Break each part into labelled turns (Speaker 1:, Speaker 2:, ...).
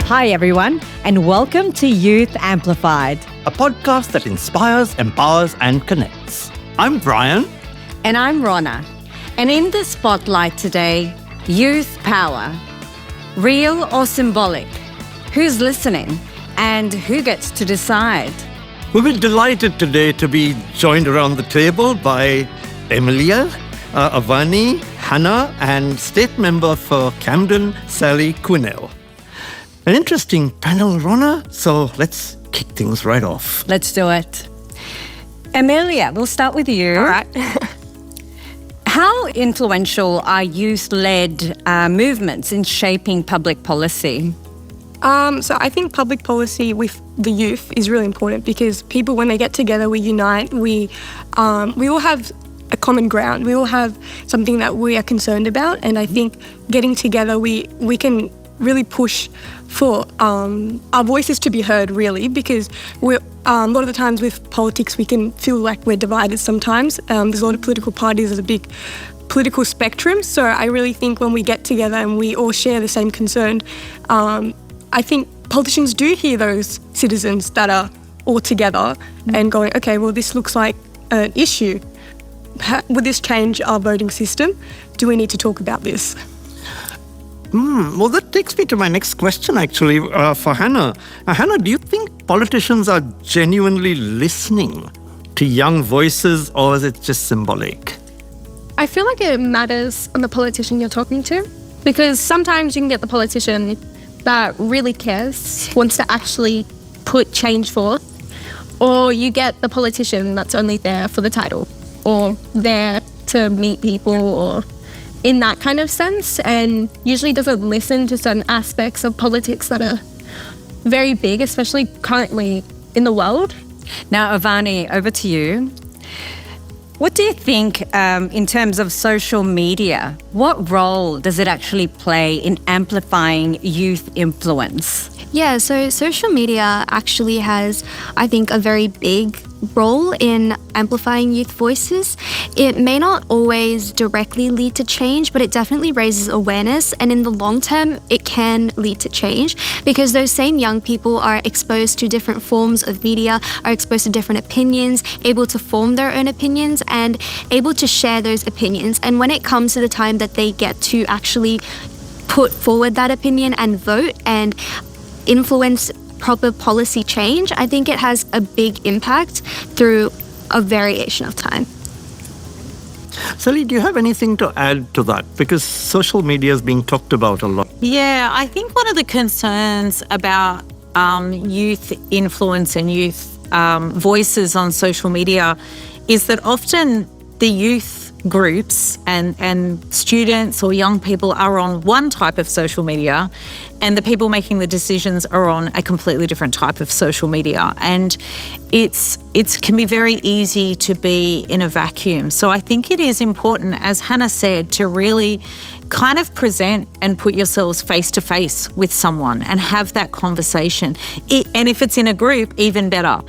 Speaker 1: Hi everyone, and welcome to Youth Amplified,
Speaker 2: a podcast that inspires, empowers, and connects. I'm Brian.
Speaker 1: And I'm Ronna. And in the spotlight today, youth power. Real or symbolic? Who's listening? And who gets to decide?
Speaker 2: We're delighted today to be joined around the table by Emilia, Avani, Hannah, and state member for Camden Sally Quinnell. An interesting panel, Ronna, so let's kick things right off.
Speaker 1: Let's do it. Emilia, we'll start with you.
Speaker 3: All right.
Speaker 1: How influential are youth-led movements in shaping public policy?
Speaker 3: So I think public policy with the youth is really important because people, when they get together, we unite. We all have a common ground. We all have something that we are concerned about, and I think getting together, we can really push for our voices to be heard, really, because we're a lot of the times with politics we can feel like we're divided sometimes. There's a lot of political parties, there's a big political spectrum, so I really think when we get together and we all share the same concern, I think politicians do hear those citizens that are all together and going, okay, well, this looks like an issue. Would this change our voting system? Do we need to talk about this?
Speaker 2: Well, that takes me to my next question, actually, for Hannah. Hannah, do you think politicians are genuinely listening to young voices, or is it just symbolic?
Speaker 4: I feel like it matters on the politician you're talking to, because sometimes you can get the politician that really cares, wants to actually put change forth, or you get the politician that's only there for the title or there to meet people or in that kind of sense, and usually doesn't listen to certain aspects of politics that are very big, especially currently in the world.
Speaker 1: Now, Avani, over to you. What do you think in terms of social media? What role does it actually play in amplifying youth influence?
Speaker 5: Yeah, so social media actually has, I think, a very big role in amplifying youth voices. It may not always directly lead to change, but it definitely raises awareness, and in the long term it can lead to change because those same young people are exposed to different forms of media, are exposed to different opinions, able to form their own opinions and able to share those opinions. And when it comes to the time that they get to actually put forward that opinion and vote and influence proper policy change, I think it has a big impact through a variation of time.
Speaker 2: Sally, do you have anything to add to that? Because social media is being talked about a lot.
Speaker 6: Yeah, I think one of the concerns about youth influence and youth voices on social media is that often the youth groups and students or young people are on one type of social media and the people making the decisions are on a completely different type of social media, and it can be very easy to be in a vacuum. So I think it is important, as Hannah said, to really kind of present and put yourselves face to face with someone and have that conversation. And if it's in a group, even better,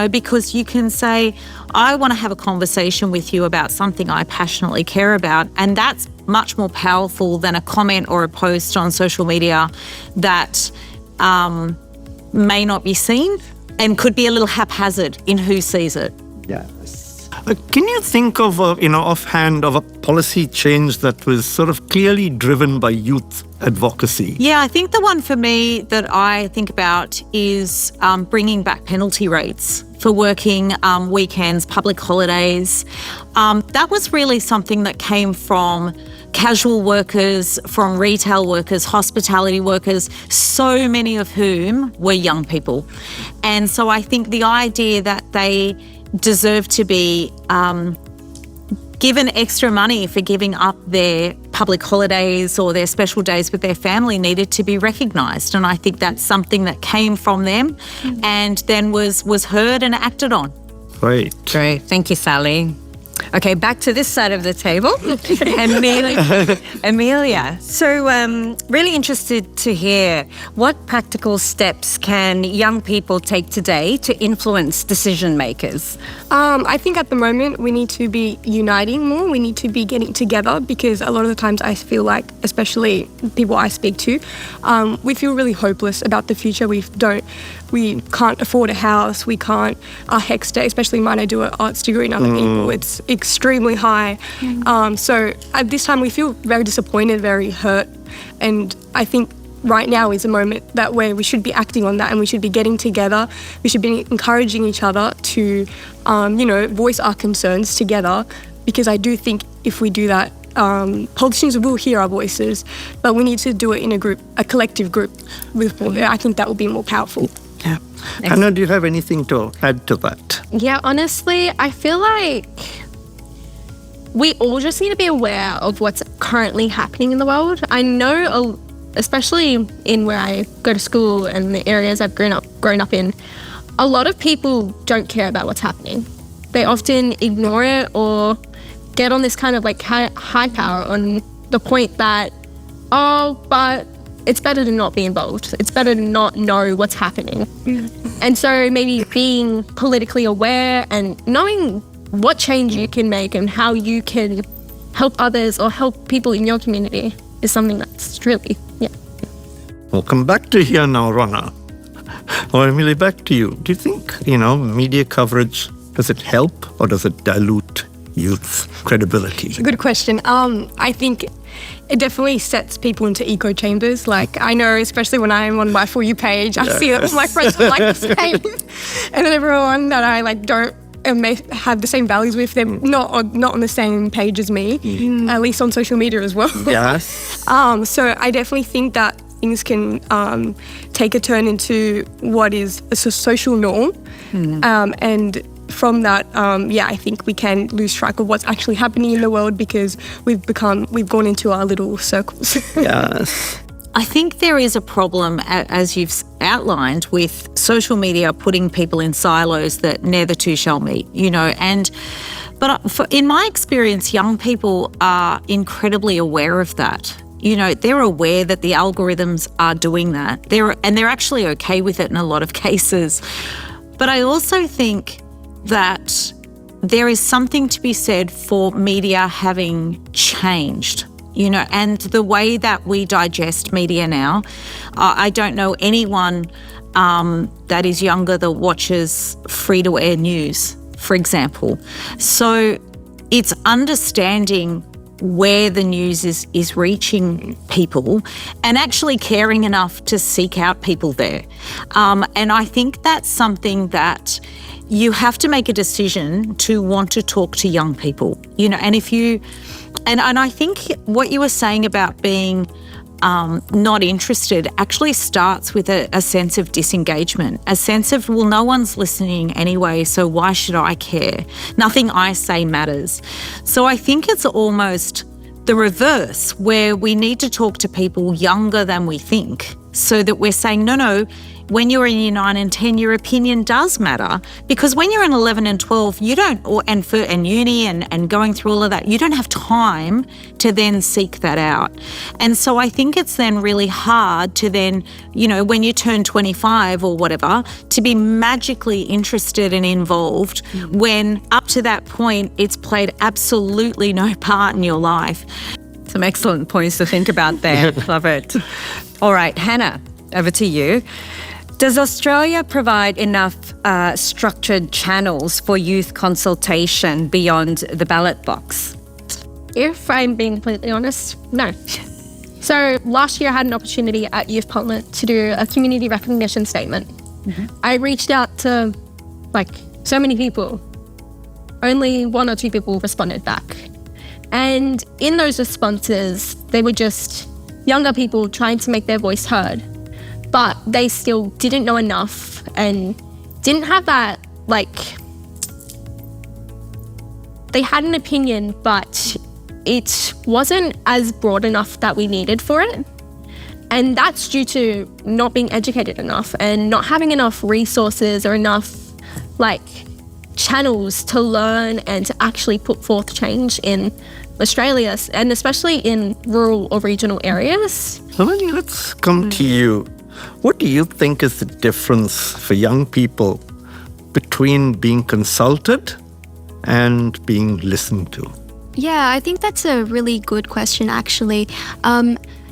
Speaker 6: because you can say, I want to have a conversation with you about something I passionately care about, and that's much more powerful than a comment or a post on social media that may not be seen and could be a little haphazard in who sees it.
Speaker 2: Yes. Can you think of, offhand, of a policy change that was sort of clearly driven by youth advocacy?
Speaker 6: Yeah, I think the one for me that I think about is bringing back penalty rates for working weekends, public holidays. That was really something that came from casual workers, from retail workers, hospitality workers, so many of whom were young people. And so I think the idea that they deserve to be given extra money for giving up their public holidays or their special days with their family needed to be recognised. And I think that's something that came from them and then was heard and acted on.
Speaker 2: Right.
Speaker 1: Great. Thank you, Sally. Okay, back to this side of the table. Emilia. So really interested to hear what practical steps can young people take today to influence decision makers?
Speaker 3: I think at the moment we need to be uniting more. We need to be getting together because a lot of the times I feel like, especially people I speak to, we feel really hopeless about the future. We can't afford a house. We can't. Our HECS debt, especially mine, I do an arts degree and other people, it's extremely high. So at this time we feel very disappointed, very hurt. And I think right now is a moment that where we should be acting on that, and we should be getting together. We should be encouraging each other to, voice our concerns together, because I do think if we do that, politicians will hear our voices, but we need to do it in a collective group. I think that will be more powerful.
Speaker 2: Yeah. Hannah, do you have anything to add to that?
Speaker 4: Yeah, honestly, I feel like we all just need to be aware of what's currently happening in the world. I know, especially in where I go to school and the areas I've grown up in, a lot of people don't care about what's happening. They often ignore it or get on this kind of like high power on the point that, but it's better to not be involved. It's better to not know what's happening. And so maybe being politically aware and knowing what change you can make and how you can help others or help people in your community is something that's really,
Speaker 2: We'll come back to here now, Ronna. Or Emilia, back to you. Do you think, media coverage, does it help or does it dilute youth credibility?
Speaker 3: Good question. I think it definitely sets people into echo chambers. Like, I know, especially when I'm on my For You page, I see that all my friends are like the same. And then everyone that I don't may have the same values with, they're not on the same page as me, at least on social media as well.
Speaker 2: Yes.
Speaker 3: So I definitely think that things can take a turn into what is a social norm. And from that, I think we can lose track of what's actually happening in the world because we've gone into our little circles.
Speaker 2: Yes.
Speaker 6: I think there is a problem, as you've outlined, with social media putting people in silos that ne'er the two shall meet, But in my experience, young people are incredibly aware of that. They're aware that the algorithms are doing that. They're actually okay with it in a lot of cases. But I also think that there is something to be said for media having changed. And the way that we digest media now, I don't know anyone that is younger that watches free-to-air news, for example. So it's understanding where the news is reaching people and actually caring enough to seek out people there. And I think that's something that you have to make a decision to want to talk to young people, and if you, and I think what you were saying about being not interested actually starts with a sense of disengagement, a sense of, well, no one's listening anyway, so why should I care? Nothing I say matters. So I think it's almost the reverse, where we need to talk to people younger than we think, so that we're saying, no, when you're in year 9 and 10, your opinion does matter, because when you're in 11 and 12, you don't, and uni and going through all of that, you don't have time to then seek that out. And so I think it's then really hard to then, when you turn 25 or whatever, to be magically interested and involved when up to that point, it's played absolutely no part in your life.
Speaker 1: Some excellent points to think about there. Love it. All right, Hannah, over to you. Does Australia provide enough structured channels for youth consultation beyond the ballot box?
Speaker 4: If I'm being completely honest, no. So last year I had an opportunity at Youth Parliament to do a community recognition statement. I reached out to so many people. Only 1 or 2 people responded back. And in those responses, they were just younger people trying to make their voice heard. But they still didn't know enough and didn't have that, they had an opinion, but it wasn't as broad enough that we needed for it. And that's due to not being educated enough and not having enough resources or enough, channels to learn and to actually put forth change in Australia, and especially in rural or regional areas.
Speaker 2: Avani, let's come to you. What do you think is the difference for young people between being consulted and being listened to?
Speaker 5: Yeah, I think that's a really good question, actually.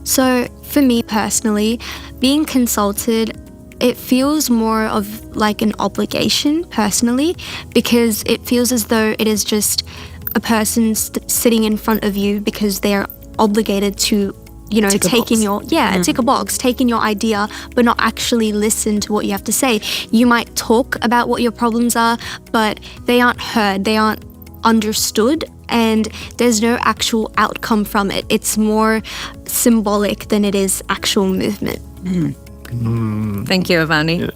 Speaker 5: So for me personally, being consulted, it feels more of like an obligation personally, because it feels as though it is just a person sitting in front of you because they're obligated to, you know, taking a box, taking your idea, but not actually listen to what you have to say. You might talk about what your problems are, but they aren't heard, they aren't understood, and there's no actual outcome from it. It's more symbolic than it is actual movement.
Speaker 1: Thank you, Avani.
Speaker 2: Yeah.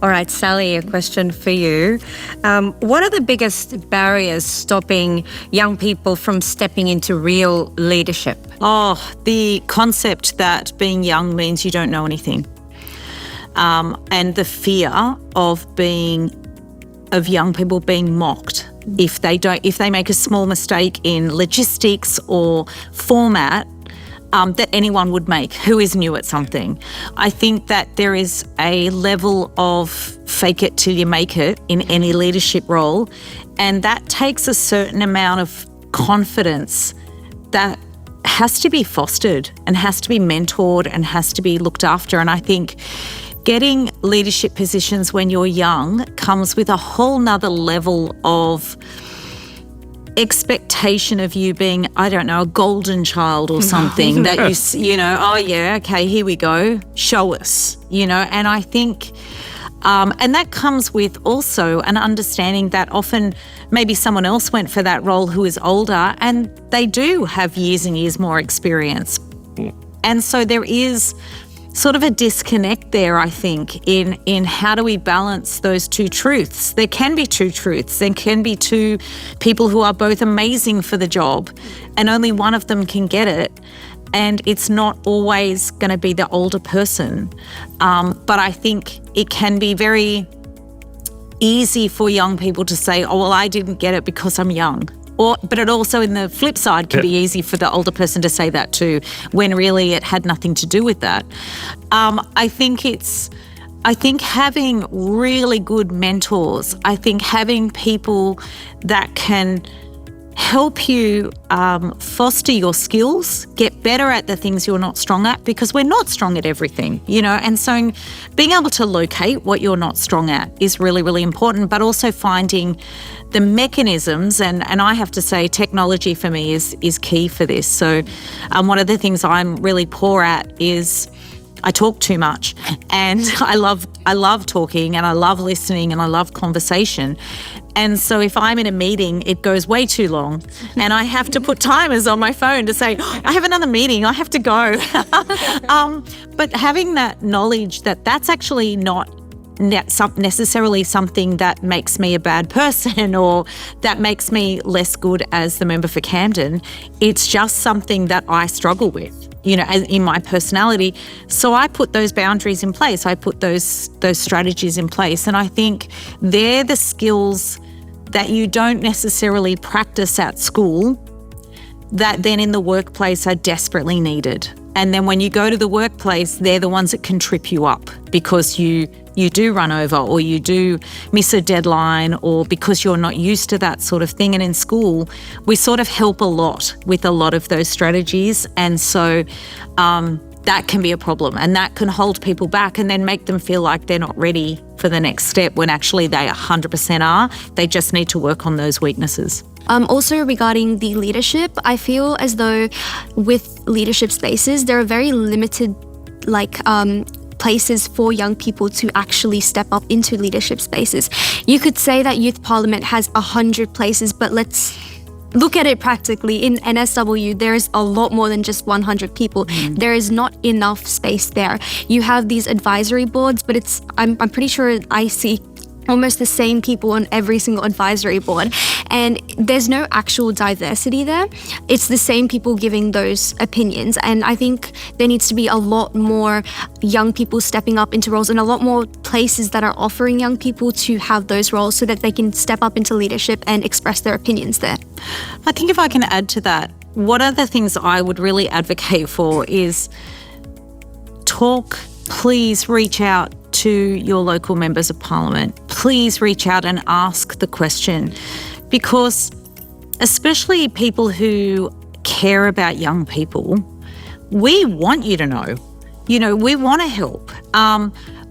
Speaker 1: All right, Sally, a question for you. What are the biggest barriers stopping young people from stepping into real leadership?
Speaker 6: Oh, the concept that being young means you don't know anything. And the fear of young people being mocked if they make a small mistake in logistics or format that anyone would make who is new at something. I think that there is a level of fake it till you make it in any leadership role, and that takes a certain amount of confidence that has to be fostered and has to be mentored and has to be looked after. And I think getting leadership positions when you're young comes with a whole nother level of expectation of you being, I don't know, a golden child or something that you know, oh yeah, okay, here we go, show us, you know. And I think, and that comes with also an understanding that often maybe someone else went for that role who is older and they do have years and years more experience. And so there is sort of a disconnect there, I think, in how do we balance those two truths. There can be two truths. There can be two people who are both amazing for the job and only one of them can get it. And it's not always going to be the older person. But I think it can be very easy for young people to say, oh, well, I didn't get it because I'm young. But it also, in the flip side, can be easy for the older person to say that too, when really it had nothing to do with that. I think having really good mentors, I think having people that can help you foster your skills, get better at the things you're not strong at, because we're not strong at everything, you know, and so being able to locate what you're not strong at is really, really important, but also finding the mechanisms, and I have to say technology for me is key for this. So one of the things I'm really poor at is I talk too much, and I love talking and I love listening and I love conversation. And so if I'm in a meeting, it goes way too long and I have to put timers on my phone to say, I have another meeting, I have to go. But having that knowledge that that's actually not necessarily something that makes me a bad person or that makes me less good as the member for Camden, it's just something that I struggle with, you know, in my personality. So I put those boundaries in place. I put those strategies in place. And I think they're the skills that you don't necessarily practice at school that then in the workplace are desperately needed. And then when you go to the workplace, they're the ones that can trip you up because you do run over or you do miss a deadline or because you're not used to that sort of thing. And in school, we sort of help a lot with a lot of those strategies. And so that can be a problem and that can hold people back and then make them feel like they're not ready for the next step when actually they 100% are. They just need to work on those weaknesses.
Speaker 5: Also regarding the leadership, I feel as though with leadership spaces, there are very limited places for young people to actually step up into leadership spaces. You could say that Youth Parliament has 100 places, but let's look at it practically. In NSW, there is a lot more than just 100 people. There is not enough space there. You have these advisory boards, but I'm pretty sure I see almost the same people on every single advisory board, and there's no actual diversity there. It's the same people giving those opinions, and I think there needs to be a lot more young people stepping up into roles and a lot more places that are offering young people to have those roles so that they can step up into leadership and express their opinions there.
Speaker 6: I think if I can add to that, one of the things I would really advocate for is please reach out to your local members of parliament. Please reach out and ask the question, because especially people who care about young people, we want you to know. We want to help.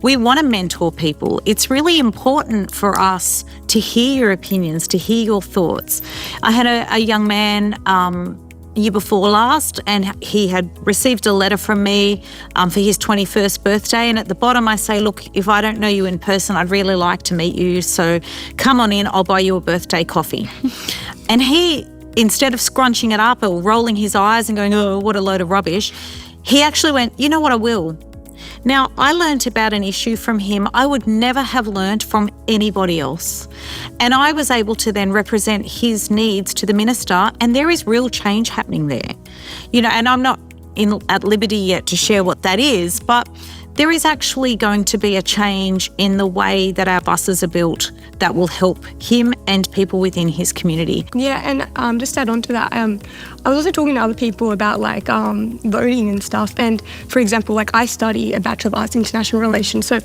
Speaker 6: We want to mentor people. It's really important for us to hear your opinions, to hear your thoughts. I had a young man year before last, and he had received a letter from me for his 21st birthday, and at the bottom I say, look, if I don't know you in person, I'd really like to meet you, so come on in, I'll buy you a birthday coffee. And he, instead of scrunching it up or rolling his eyes and going, oh, what a load of rubbish, he actually went, you know what, I will. Now, I learnt about an issue from him I would never have learnt from anybody else. And I was able to then represent his needs to the minister, and there is real change happening there. And I'm not at liberty yet to share what that is, but there is actually going to be a change in the way that our buses are built that will help him and people within his community.
Speaker 3: Yeah, and just to add on to that, I was also talking to other people about voting and stuff. And for example, I study a Bachelor of Arts in International Relations. So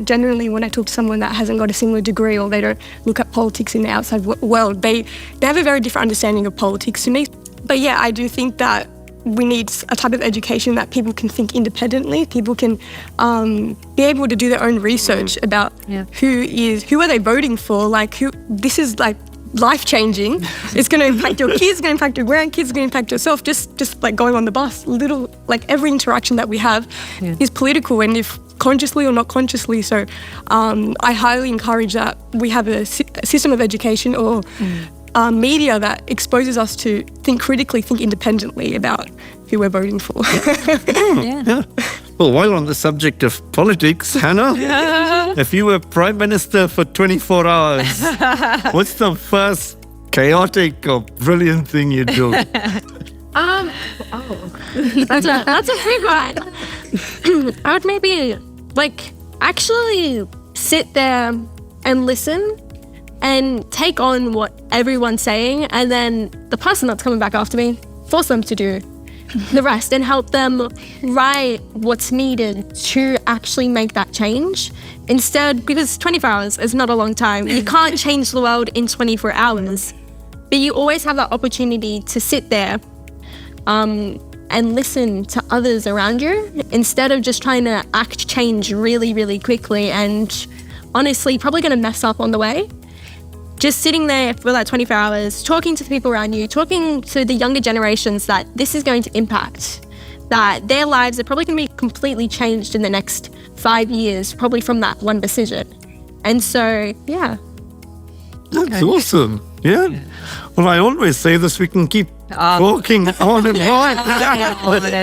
Speaker 3: generally when I talk to someone that hasn't got a similar degree or they don't look at politics in the outside world, they have a very different understanding of politics to me. But yeah, I do think that we need a type of education that people can think independently. People can be able to do their own research about who are they voting for. This is life-changing. It's going to impact your kids, it's going to impact your grandkids, it's going to impact yourself. Just going on the bus, every interaction that we have is political, and if consciously or not consciously. So I highly encourage that we have a system of education or media that exposes us to think critically, think independently about who we're voting for.
Speaker 2: Yeah. Well, while on the subject of politics, Hannah, if you were Prime Minister for 24 hours, what's the first chaotic or brilliant thing you'd do?
Speaker 4: That's a big one. I would maybe actually sit there and listen and take on what everyone's saying, and then the person that's coming back after me, force them to do the rest and help them write what's needed to actually make that change. Instead, because 24 hours is not a long time, you can't change the world in 24 hours, but you always have that opportunity to sit there and listen to others around you instead of just trying to act change really, really quickly and honestly probably going to mess up on the way. Just sitting there for 24 hours, talking to the people around you, talking to the younger generations that this is going to impact, that their lives are probably going to be completely changed in the next 5 years, probably from that one decision. And so, yeah.
Speaker 2: That's awesome. Yeah. Well, I always say this, we can keep talking on and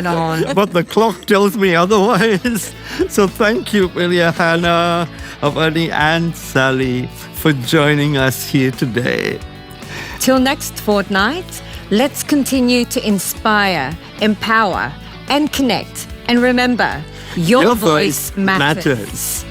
Speaker 2: on. But the clock tells me otherwise. So thank you, Emilia, Hannah, Avani and Sally for joining us here today.
Speaker 1: Till next fortnight, let's continue to inspire, empower, and connect. And remember, your voice matters.